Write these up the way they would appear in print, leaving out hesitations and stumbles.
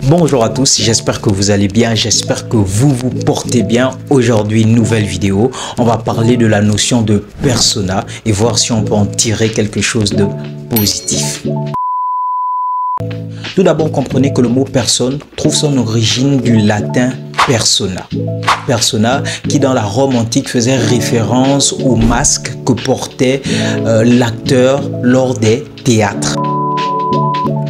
Bonjour à tous, j'espère que vous allez bien, j'espère que vous vous portez bien. Aujourd'hui, nouvelle vidéo, on va parler de la notion de persona et voir si on peut en tirer quelque chose de positif. Tout d'abord, comprenez que le mot personne trouve son origine du latin persona. Persona qui dans la Rome antique faisait référence au masque que portait l'acteur lors des théâtres.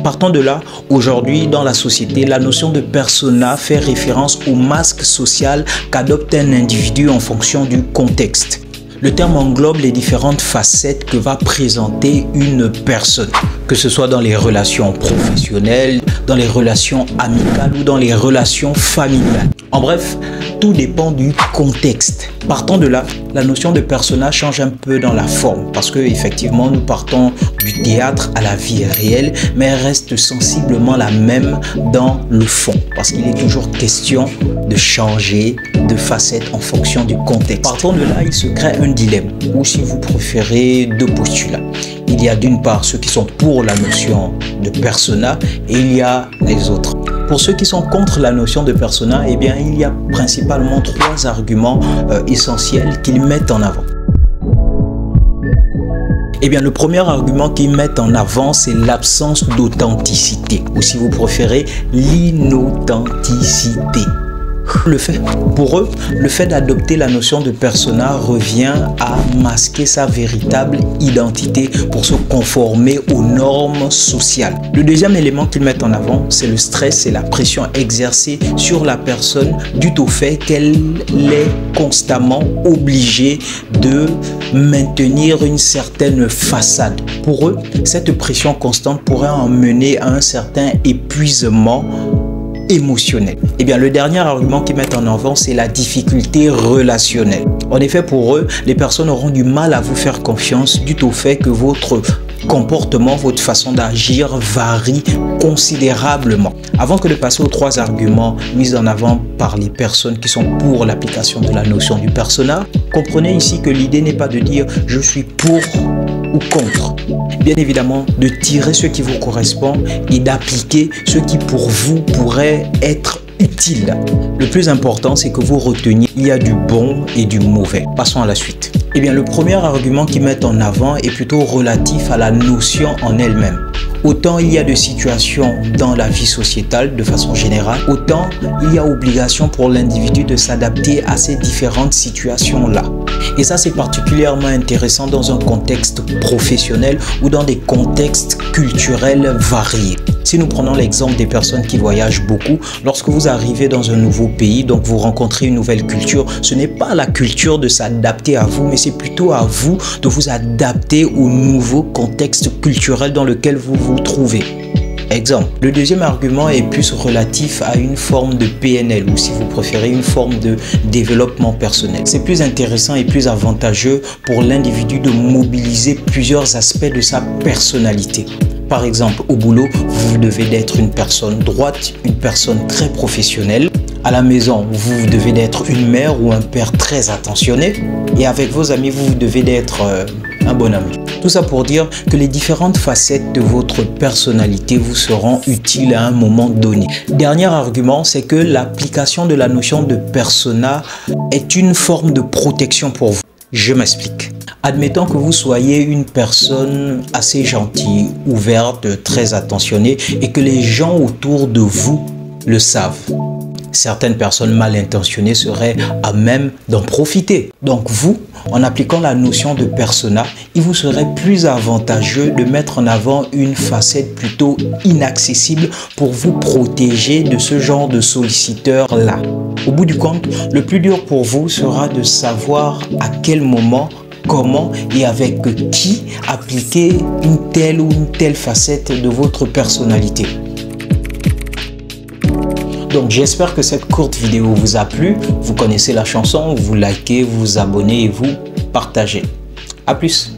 Partant de là, aujourd'hui dans la société, la notion de persona fait référence au masque social qu'adopte un individu en fonction du contexte. Le terme englobe les différentes facettes que va présenter une personne, que ce soit dans les relations professionnelles, dans les relations amicales ou dans les relations familiales. En bref, tout dépend du contexte. Partant de là, la notion de persona change un peu dans la forme parce que effectivement nous partons du théâtre à la vie réelle, mais elle reste sensiblement la même dans le fond parce qu'il est toujours question de changer de facette en fonction du contexte. Partant de là, il se crée un dilemme ou si vous préférez deux postulats. Il y a d'une part ceux qui sont pour la notion de persona et il y a les autres. Pour ceux qui sont contre la notion de persona, eh bien, il y a principalement trois arguments essentiels qu'ils mettent en avant. Eh bien, le premier argument qu'ils mettent en avant, c'est l'absence d'authenticité, ou si vous préférez, l'inauthenticité. Pour eux, le fait d'adopter la notion de persona revient à masquer sa véritable identité pour se conformer aux normes sociales. Le deuxième élément qu'ils mettent en avant, c'est le stress et la pression exercée sur la personne dû au fait qu'elle est constamment obligée de maintenir une certaine façade. Pour eux, cette pression constante pourrait en mener à un certain épuisement émotionnel. Eh bien, le dernier argument qu'ils mettent en avant, c'est la difficulté relationnelle. En effet, pour eux, les personnes auront du mal à vous faire confiance dû au fait que votre comportement, votre façon d'agir varie considérablement. Avant que de passer aux trois arguments mis en avant par les personnes qui sont pour l'application de la notion du persona, comprenez ici que l'idée n'est pas de dire « je suis pour » ou contre. Bien évidemment, de tirer ce qui vous correspond et d'appliquer ce qui pour vous pourrait être utile. Le plus important, c'est que vous reteniez il y a du bon et du mauvais. Passons à la suite. Eh bien, le premier argument qu'ils mettent en avant est plutôt relatif à la notion en elle-même. Autant il y a de situations dans la vie sociétale de façon générale, autant il y a obligation pour l'individu de s'adapter à ces différentes situations-là. Et ça, c'est particulièrement intéressant dans un contexte professionnel ou dans des contextes culturels variés. Si nous prenons l'exemple des personnes qui voyagent beaucoup, lorsque vous arrivez dans un nouveau pays, donc vous rencontrez une nouvelle culture, ce n'est pas la culture de s'adapter à vous, mais c'est plutôt à vous de vous adapter au nouveau contexte culturel dans lequel vous vous trouvez. Exemple. Le deuxième argument est plus relatif à une forme de PNL ou si vous préférez une forme de développement personnel. C'est plus intéressant et plus avantageux pour l'individu de mobiliser plusieurs aspects de sa personnalité. Par exemple, au boulot, vous devez être une personne droite, une personne très professionnelle. À la maison, vous devez être une mère ou un père très attentionné. Et avec vos amis, vous devez être un bon ami. Tout ça pour dire que les différentes facettes de votre personnalité vous seront utiles à un moment donné. Dernier argument, c'est que l'application de la notion de persona est une forme de protection pour vous. Je m'explique. Admettons que vous soyez une personne assez gentille, ouverte, très attentionnée et que les gens autour de vous le savent. Certaines personnes mal intentionnées seraient à même d'en profiter. Donc vous, en appliquant la notion de persona, il vous serait plus avantageux de mettre en avant une facette plutôt inaccessible pour vous protéger de ce genre de solliciteurs-là. Au bout du compte, le plus dur pour vous sera de savoir à quel moment, comment et avec qui appliquer une telle ou une telle facette de votre personnalité. Donc j'espère que cette courte vidéo vous a plu. Vous connaissez la chanson, vous likez, vous abonnez et vous partagez. À plus.